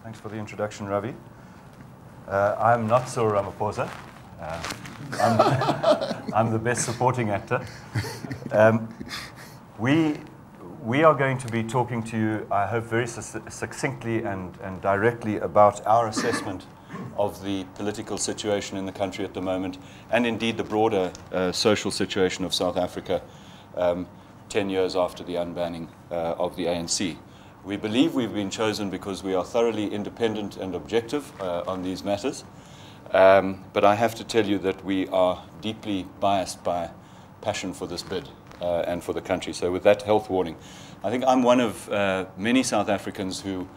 Thanks for the introduction, Ravi. I'm not Cyril Ramaphosa. I'm the best supporting actor. We are going to be talking to you, I hope, very succinctly and directly about our assessment of the political situation in the country at the moment, and indeed the broader social situation of South Africa 10 years after the unbanning of the ANC. We believe we've been chosen because we are thoroughly independent and objective on these matters, but I have to tell you that we are deeply biased by passion for this bid and for the country. So with that health warning, I think I'm one of many South Africans who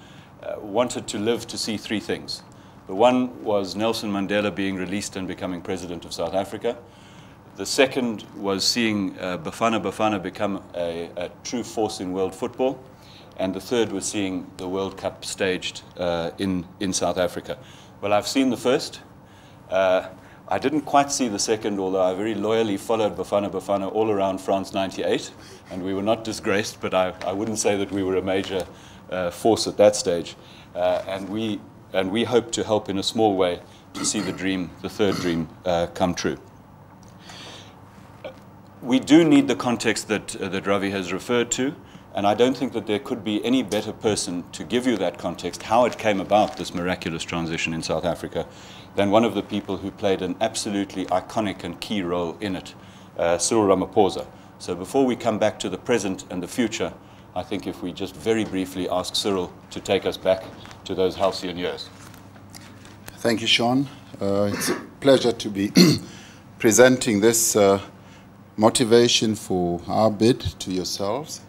wanted to live to see three things. The one was Nelson Mandela being released and becoming president of South Africa. The second was seeing Bafana Bafana become a true force in world football. And the third was seeing the World Cup staged in South Africa. Well, I've seen the first. I didn't quite see the second, although I very loyally followed Bafana Bafana all around France '98, and we were not disgraced, but I wouldn't say that we were a major force at that stage. And we hope to help in a small way to see the dream, the third dream, come true. We do need the context that Ravi has referred to. And I don't think that there could be any better person to give you that context, how it came about, this miraculous transition in South Africa, than one of the people who played an absolutely iconic and key role in it, Cyril Ramaphosa. So before we come back to the present and the future, I think if we just very briefly ask Cyril to take us back to those halcyon years. Thank you, Sean. It's a pleasure to be presenting this motivation for our bid to yourselves.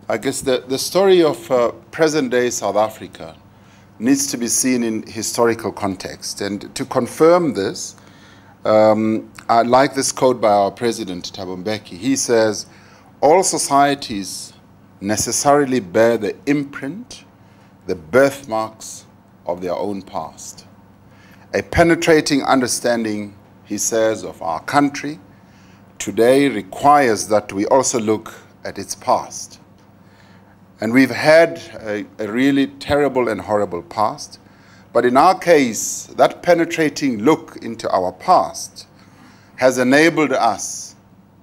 I guess the story of present-day South Africa needs to be seen in historical context. And to confirm this, I like this quote by our president, Thabo Mbeki. He says, "All societies necessarily bear the imprint, the birthmarks of their own past." A penetrating understanding, he says, of our country today requires that we also look at its past. And we've had a really terrible and horrible past. But in our case, that penetrating look into our past has enabled us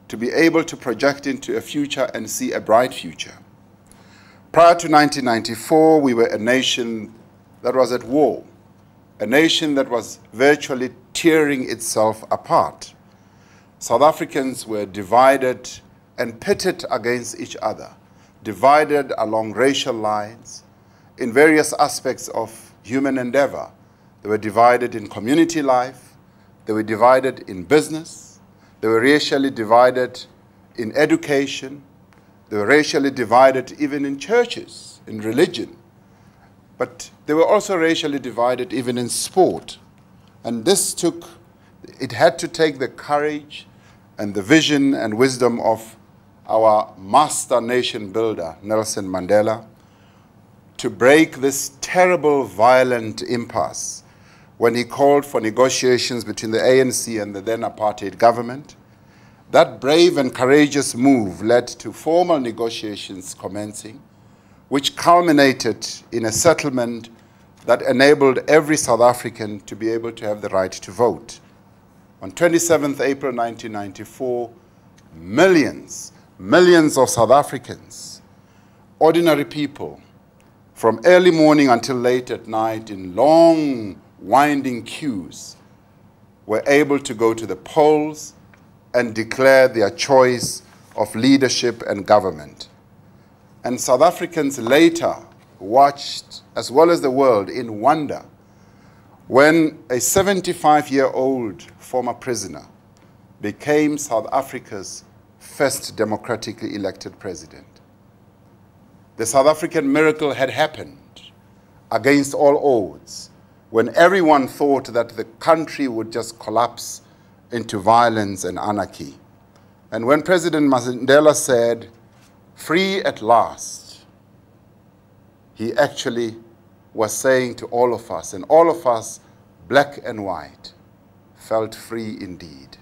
to be able to project into a future and see a bright future. Prior to 1994, we were a nation that was at war, a nation that was virtually tearing itself apart. South Africans were divided and pitted against each other, divided along racial lines in various aspects of human endeavor. They were divided in community life, they were divided in business, they were racially divided in education, they were racially divided even in churches, in religion. But they were also racially divided even in sport. And it had to take the courage and the vision and wisdom of our master nation builder, Nelson Mandela, to break this terrible, violent impasse when he called for negotiations between the ANC and the then apartheid government. That brave and courageous move led to formal negotiations commencing, which culminated in a settlement that enabled every South African to be able to have the right to vote. On 27th April 1994, millions of South Africans, ordinary people, from early morning until late at night in long, winding queues, were able to go to the polls and declare their choice of leadership and government. And South Africans later watched, as well as the world, in wonder when a 75-year-old former prisoner became South Africa's first democratically elected president. The South African miracle had happened against all odds when everyone thought that the country would just collapse into violence and anarchy. And when President Mandela said, "Free at last," he actually was saying to all of us, and all of us, black and white, felt free indeed.